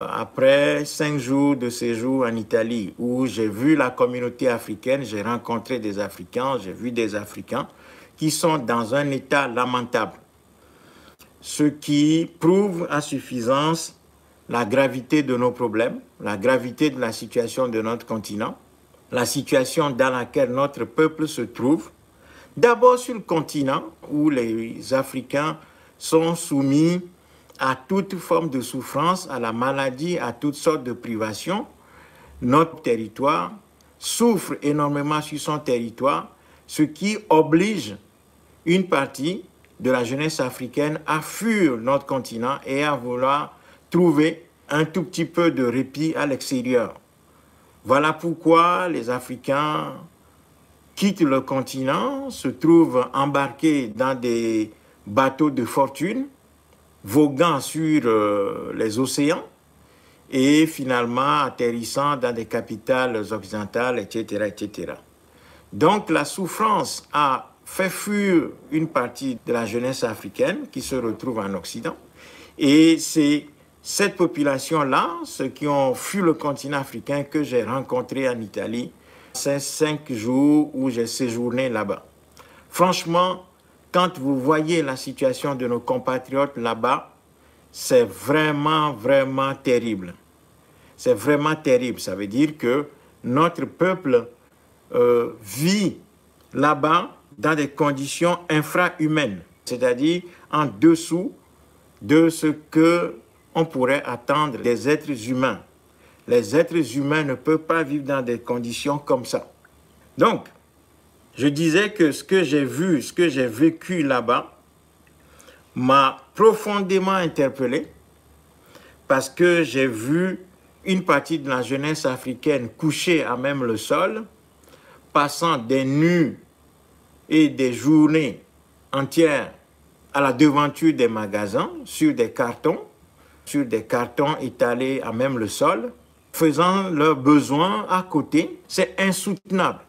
Après 5 jours de séjour en Italie, où j'ai vu la communauté africaine, j'ai rencontré des Africains, j'ai vu des Africains qui sont dans un état lamentable. Ce qui prouve à suffisance la gravité de nos problèmes, la gravité de la situation de notre continent, la situation dans laquelle notre peuple se trouve. D'abord sur le continent, où les Africains sont soumis à toute forme de souffrance, à la maladie, à toutes sortes de privations. Notre territoire souffre énormément sur son territoire, ce qui oblige une partie de la jeunesse africaine à fuir notre continent et à vouloir trouver un tout petit peu de répit à l'extérieur. Voilà pourquoi les Africains quittent le continent, se trouvent embarqués dans des bateaux de fortune, voguant sur les océans et finalement atterrissant dans des capitales occidentales, etc., etc. Donc la souffrance a fait fuir une partie de la jeunesse africaine qui se retrouve en Occident. Et c'est cette population-là, ceux qui ont fui le continent africain, que j'ai rencontré en Italie ces 5 jours où j'ai séjourné là-bas. Franchement, quand vous voyez la situation de nos compatriotes là-bas, c'est vraiment, vraiment terrible. C'est vraiment terrible. Ça veut dire que notre peuple vit là-bas dans des conditions infrahumaines, c'est-à-dire en dessous de ce qu'on pourrait attendre des êtres humains. Les êtres humains ne peuvent pas vivre dans des conditions comme ça. Donc, je disais que ce que j'ai vu, ce que j'ai vécu là-bas m'a profondément interpellé parce que j'ai vu une partie de la jeunesse africaine couchée à même le sol, passant des nuits et des journées entières à la devanture des magasins, sur des cartons étalés à même le sol, faisant leurs besoins à côté. C'est insoutenable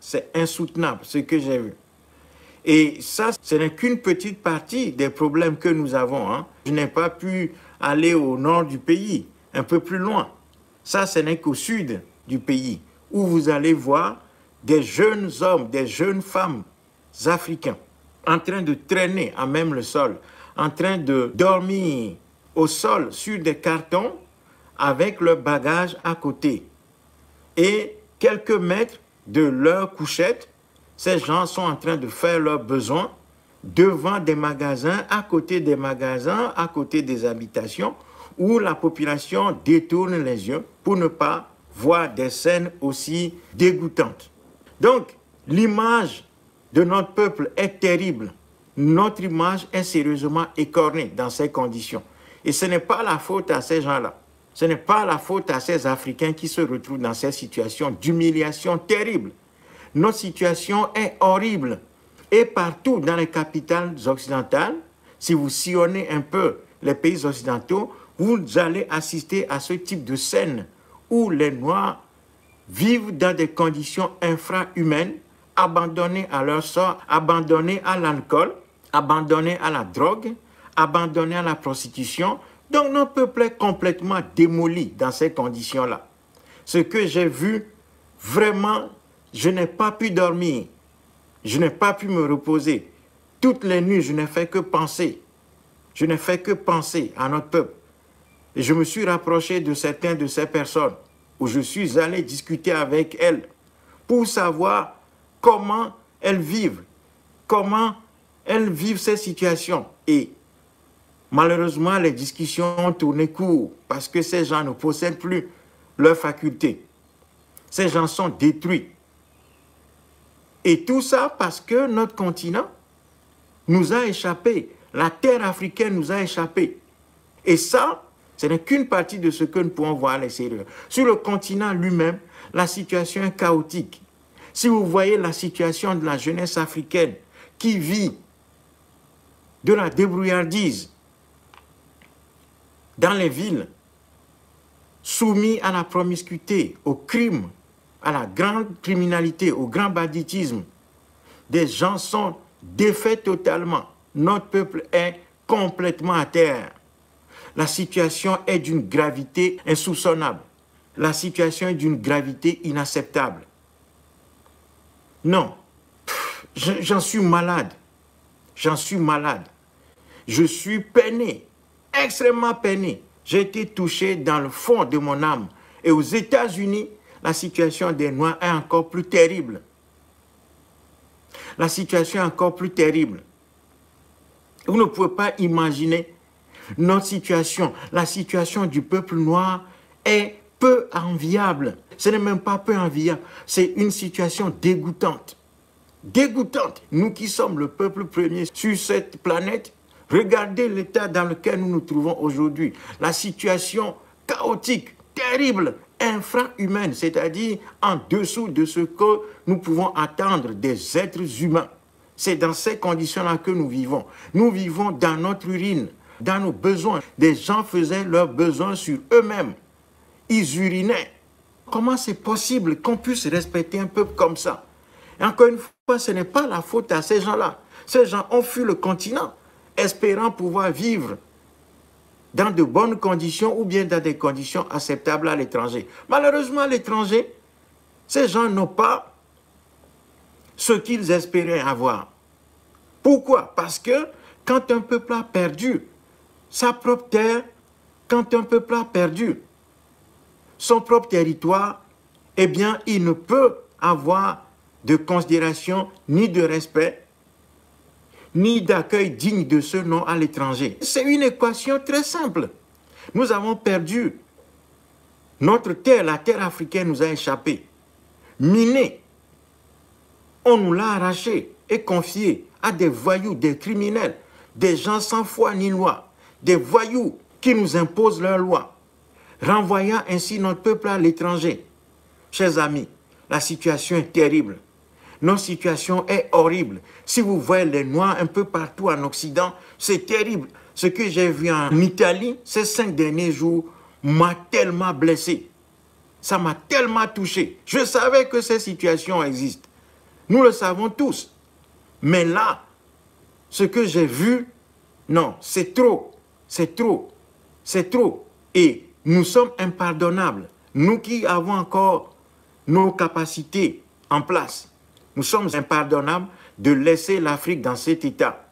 ce que j'ai vu. Et ça, ce n'est qu'une petite partie des problèmes que nous avons. Je n'ai pas pu aller au nord du pays, un peu plus loin. Ça, ce n'est qu'au sud du pays, où vous allez voir des jeunes hommes, des jeunes femmes africains, en train de traîner à même le sol, en train de dormir au sol sur des cartons, avec leur bagage à côté. Et quelques mètres de leur couchette, ces gens sont en train de faire leurs besoins devant des magasins, à côté des habitations, où la population détourne les yeux pour ne pas voir des scènes aussi dégoûtantes. Donc, l'image de notre peuple est terrible. Notre image est sérieusement écornée dans ces conditions. Et ce n'est pas la faute à ces gens-là. Ce n'est pas la faute à ces Africains qui se retrouvent dans ces situations d'humiliation terrible. Notre situation est horrible. Et partout dans les capitales occidentales, si vous sillonnez un peu les pays occidentaux, vous allez assister à ce type de scène où les Noirs vivent dans des conditions infrahumaines, abandonnés à leur sort, abandonnés à l'alcool, abandonnés à la drogue, abandonnés à la prostitution. Donc notre peuple est complètement démoli dans ces conditions-là. Ce que j'ai vu, vraiment, je n'ai pas pu dormir. Je n'ai pas pu me reposer. Toutes les nuits, je n'ai fait que penser. Je n'ai fait que penser à notre peuple. Et je me suis rapproché de certaines de ces personnes où je suis allé discuter avec elles pour savoir comment elles vivent ces situations. Et malheureusement, les discussions ont tourné court parce que ces gens ne possèdent plus leurs facultés. Ces gens sont détruits. Et tout ça parce que notre continent nous a échappé. La terre africaine nous a échappé. Et ça, ce n'est qu'une partie de ce que nous pouvons voir à l'extérieur. Sur le continent lui-même, la situation est chaotique. Si vous voyez la situation de la jeunesse africaine qui vit de la débrouillardise dans les villes, soumis à la promiscuité, au crime, à la grande criminalité, au grand banditisme, des gens sont défaits totalement. Notre peuple est complètement à terre. La situation est d'une gravité insoupçonnable. La situation est d'une gravité inacceptable. Non, j'en suis malade. J'en suis malade. Je suis peiné, extrêmement peiné. J'ai été touché dans le fond de mon âme. Et aux États-Unis, la situation des Noirs est encore plus terrible. La situation est encore plus terrible. Vous ne pouvez pas imaginer notre situation. La situation du peuple noir est peu enviable. Ce n'est même pas peu enviable. C'est une situation dégoûtante. Dégoûtante. Nous qui sommes le peuple premier sur cette planète, regardez l'état dans lequel nous nous trouvons aujourd'hui. La situation chaotique, terrible, infra-humaine, c'est-à-dire en dessous de ce que nous pouvons attendre des êtres humains. C'est dans ces conditions-là que nous vivons. Nous vivons dans notre urine, dans nos besoins. Des gens faisaient leurs besoins sur eux-mêmes. Ils urinaient. Comment c'est possible qu'on puisse respecter un peuple comme ça? Et encore une fois, ce n'est pas la faute à ces gens-là. Ces gens ont fui le continent, espérant pouvoir vivre dans de bonnes conditions ou bien dans des conditions acceptables à l'étranger. Malheureusement, à l'étranger, ces gens n'ont pas ce qu'ils espéraient avoir. Pourquoi? Parce que quand un peuple a perdu sa propre terre, quand un peuple a perdu son propre territoire, eh bien, il ne peut avoir de considération ni de respect, ni d'accueil digne de ce nom à l'étranger. C'est une équation très simple. Nous avons perdu notre terre, la terre africaine nous a échappé. Minée, on nous l'a arraché et confié à des voyous, des criminels, des gens sans foi ni loi, des voyous qui nous imposent leurs lois, renvoyant ainsi notre peuple à l'étranger. Chers amis, la situation est terrible. Notre situation est horrible. Si vous voyez les Noirs un peu partout en Occident, c'est terrible. Ce que j'ai vu en Italie, ces 5 derniers jours, m'a tellement blessé. Ça m'a tellement touché. Je savais que ces situations existent. Nous le savons tous. Mais là, ce que j'ai vu, non, c'est trop. C'est trop. C'est trop. Et nous sommes impardonnables. Nous qui avons encore nos capacités en place, nous sommes impardonnables de laisser l'Afrique dans cet état.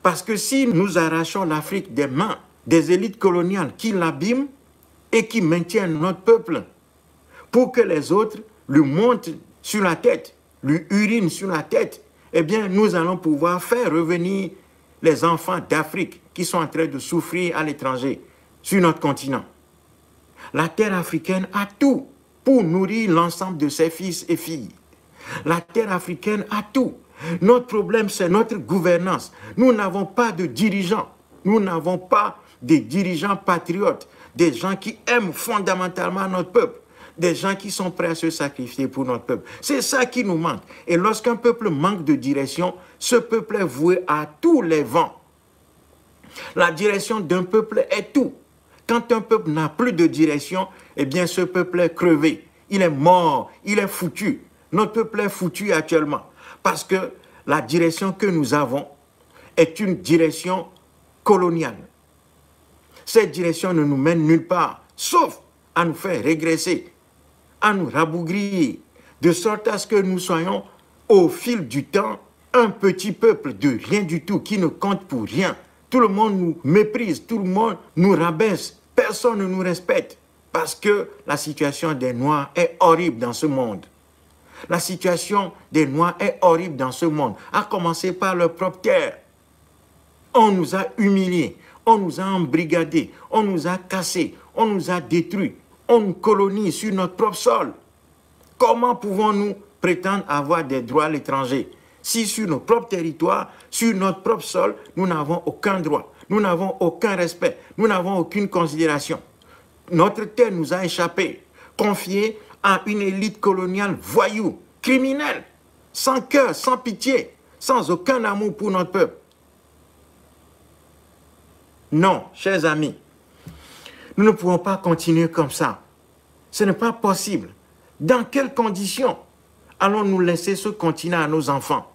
Parce que si nous arrachons l'Afrique des mains des élites coloniales qui l'abîment et qui maintiennent notre peuple pour que les autres lui montent sur la tête, lui urinent sur la tête, eh bien, nous allons pouvoir faire revenir les enfants d'Afrique qui sont en train de souffrir à l'étranger, sur notre continent. La terre africaine a tout pour nourrir l'ensemble de ses fils et filles. La terre africaine a tout. Notre problème, c'est notre gouvernance. Nous n'avons pas de dirigeants. Nous n'avons pas de dirigeants patriotes, des gens qui aiment fondamentalement notre peuple, des gens qui sont prêts à se sacrifier pour notre peuple. C'est ça qui nous manque. Et lorsqu'un peuple manque de direction, ce peuple est voué à tous les vents. La direction d'un peuple est tout. Quand un peuple n'a plus de direction, eh bien ce peuple est crevé. Il est mort, il est foutu. Notre peuple est foutu actuellement. Parce que la direction que nous avons est une direction coloniale. Cette direction ne nous mène nulle part, sauf à nous faire régresser, à nous rabougrir, de sorte à ce que nous soyons, au fil du temps, un petit peuple de rien du tout, qui ne compte pour rien. Tout le monde nous méprise, tout le monde nous rabaisse, personne ne nous respecte, parce que la situation des Noirs est horrible dans ce monde. La situation des Noirs est horrible dans ce monde, à commencer par leur propre terre. On nous a humiliés, on nous a embrigadés, on nous a cassés, on nous a détruits, on nous colonise sur notre propre sol. Comment pouvons-nous prétendre avoir des droits à l'étranger si sur nos propres territoires, sur notre propre sol, nous n'avons aucun droit, nous n'avons aucun respect, nous n'avons aucune considération. Notre terre nous a échappé, confiée à une élite coloniale voyou, criminelle, sans cœur, sans pitié, sans aucun amour pour notre peuple. Non, chers amis, nous ne pouvons pas continuer comme ça. Ce n'est pas possible. Dans quelles conditions allons-nous laisser ce continent à nos enfants?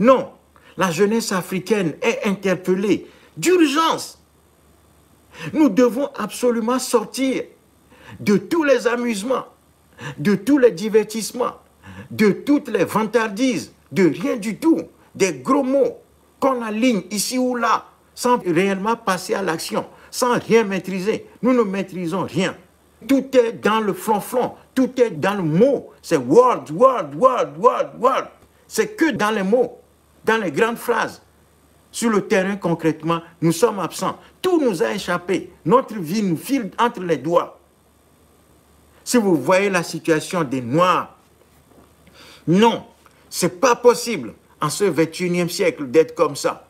Non, la jeunesse africaine est interpellée d'urgence. Nous devons absolument sortir de tous les amusements, de tous les divertissements, de toutes les vantardises, de rien du tout, des gros mots qu'on aligne ici ou là, sans réellement passer à l'action, sans rien maîtriser. Nous ne maîtrisons rien. Tout est dans le flonflon, tout est dans le mot. C'est word, word, word, word, word. C'est que dans les mots, dans les grandes phrases. Sur le terrain, concrètement, nous sommes absents. Tout nous a échappé. Notre vie nous file entre les doigts. Si vous voyez la situation des Noirs, non, ce n'est pas possible en ce 21e siècle d'être comme ça.